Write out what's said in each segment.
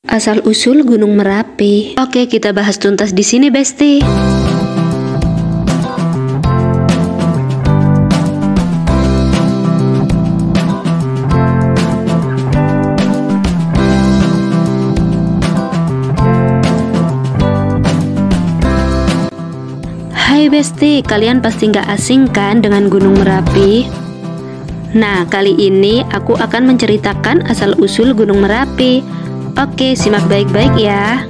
Asal-usul Gunung Merapi. Oke, kita bahas tuntas di sini, Besti. Hai Besti, kalian pasti nggak asing kan dengan Gunung Merapi? Nah, kali ini aku akan menceritakan asal-usul Gunung Merapi. Oke, simak baik-baik ya.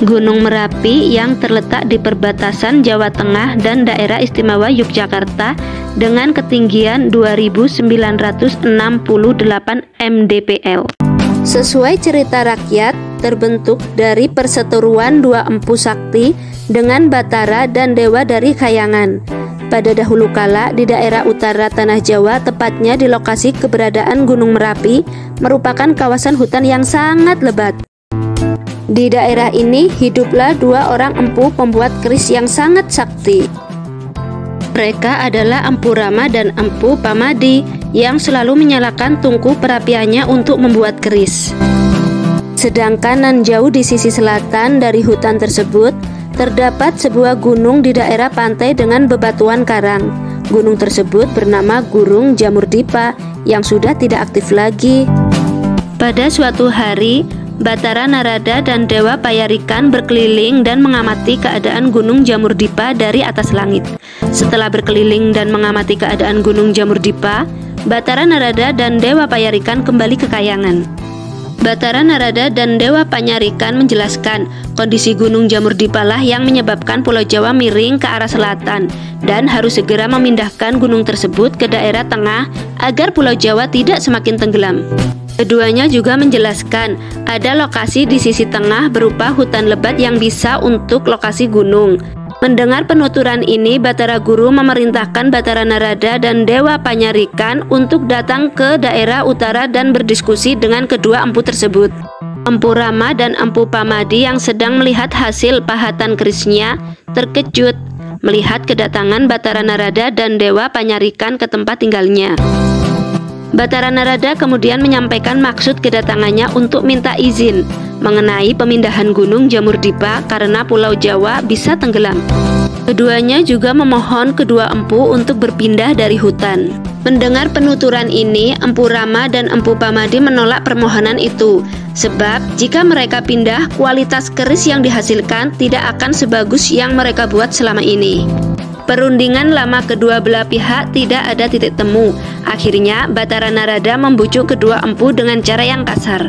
Gunung Merapi yang terletak di perbatasan Jawa Tengah dan Daerah Istimewa Yogyakarta dengan ketinggian 2968 mdpl. Sesuai cerita rakyat, terbentuk dari perseteruan dua empu sakti dengan Batara dan Dewa dari Khayangan. Pada dahulu kala di daerah utara Tanah Jawa, tepatnya di lokasi keberadaan Gunung Merapi, merupakan kawasan hutan yang sangat lebat. Di daerah ini hiduplah dua orang empu pembuat keris yang sangat sakti. Mereka adalah Empu Rama dan Empu Pamadi yang selalu menyalakan tungku perapiannya untuk membuat keris. Sedangkan nan jauh di sisi selatan dari hutan tersebut terdapat sebuah gunung di daerah pantai dengan bebatuan karang. Gunung tersebut bernama Gunung Jamurdipa yang sudah tidak aktif lagi. Pada suatu hari, Batara Narada dan Dewa Payarikan berkeliling dan mengamati keadaan Gunung Jamurdipa dari atas langit. Setelah berkeliling dan mengamati keadaan Gunung Jamurdipa, Batara Narada dan Dewa Payarikan kembali ke Khayangan. Batara Narada dan Dewa Panyarikan menjelaskan kondisi Gunung Jamurdipa lah yang menyebabkan Pulau Jawa miring ke arah selatan dan harus segera memindahkan gunung tersebut ke daerah tengah agar Pulau Jawa tidak semakin tenggelam. Keduanya juga menjelaskan ada lokasi di sisi tengah berupa hutan lebat yang bisa untuk lokasi gunung. Mendengar penuturan ini, Batara Guru memerintahkan Batara Narada dan Dewa Panyarikan untuk datang ke daerah utara dan berdiskusi dengan kedua empu tersebut. Empu Rama dan Empu Pamadi yang sedang melihat hasil pahatan kerisnya terkejut melihat kedatangan Batara Narada dan Dewa Panyarikan ke tempat tinggalnya. Batara Narada kemudian menyampaikan maksud kedatangannya untuk minta izin mengenai pemindahan Gunung Jamurdipa karena Pulau Jawa bisa tenggelam. Keduanya juga memohon kedua empu untuk berpindah dari hutan. Mendengar penuturan ini, Empu Rama dan Empu Pamadi menolak permohonan itu, sebab jika mereka pindah, kualitas keris yang dihasilkan tidak akan sebagus yang mereka buat selama ini. Perundingan lama kedua belah pihak tidak ada titik temu. Akhirnya Batara Narada membujuk kedua empu dengan cara yang kasar.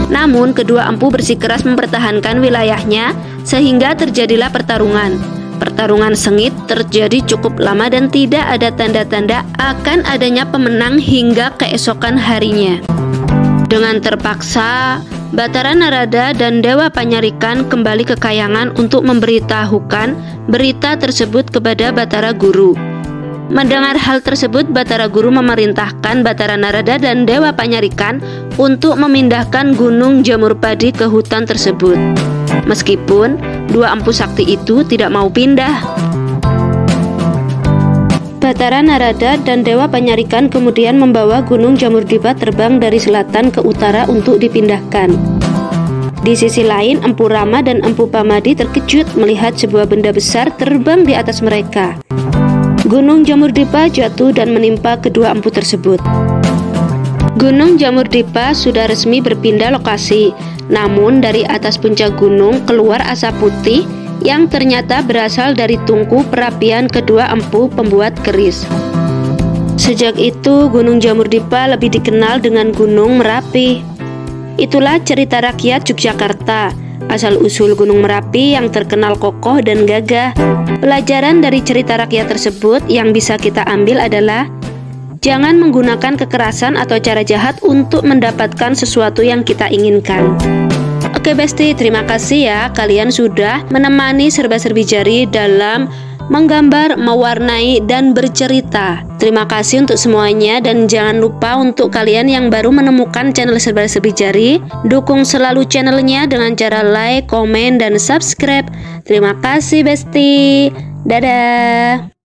Namun kedua empu bersikeras mempertahankan wilayahnya sehingga terjadilah pertarungan. Pertarungan sengit terjadi cukup lama dan tidak ada tanda-tanda akan adanya pemenang hingga keesokan harinya. Dengan terpaksa, Batara Narada dan Dewa Panyarikan kembali ke Khayangan untuk memberitahukan berita tersebut kepada Batara Guru. Mendengar hal tersebut, Batara Guru memerintahkan Batara Narada dan Dewa Panyarikan untuk memindahkan Gunung Jamurpadi ke hutan tersebut. Meskipun dua empu sakti itu tidak mau pindah. Batara Narada dan Dewa Panyarikan kemudian membawa Gunung Jamurdipa terbang dari selatan ke utara untuk dipindahkan. Di sisi lain, Empu Rama dan Empu Pamadi terkejut melihat sebuah benda besar terbang di atas mereka. Gunung Jamurdipa jatuh dan menimpa kedua empu tersebut. Gunung Jamurdipa sudah resmi berpindah lokasi, namun dari atas puncak gunung keluar asap putih yang ternyata berasal dari tungku perapian kedua empu pembuat keris. Sejak itu, Gunung Jamurdipa lebih dikenal dengan Gunung Merapi. Itulah cerita rakyat Yogyakarta, asal-usul Gunung Merapi yang terkenal kokoh dan gagah. Pelajaran dari cerita rakyat tersebut yang bisa kita ambil adalah jangan menggunakan kekerasan atau cara jahat untuk mendapatkan sesuatu yang kita inginkan. Oke Besti, terima kasih ya kalian sudah menemani serba-serbi jari dalam menggambar, mewarnai, dan bercerita. Terima kasih untuk semuanya dan jangan lupa untuk kalian yang baru menemukan channel serba-serbi jari, dukung selalu channelnya dengan cara like, komen, dan subscribe. Terima kasih Besti. Dadah.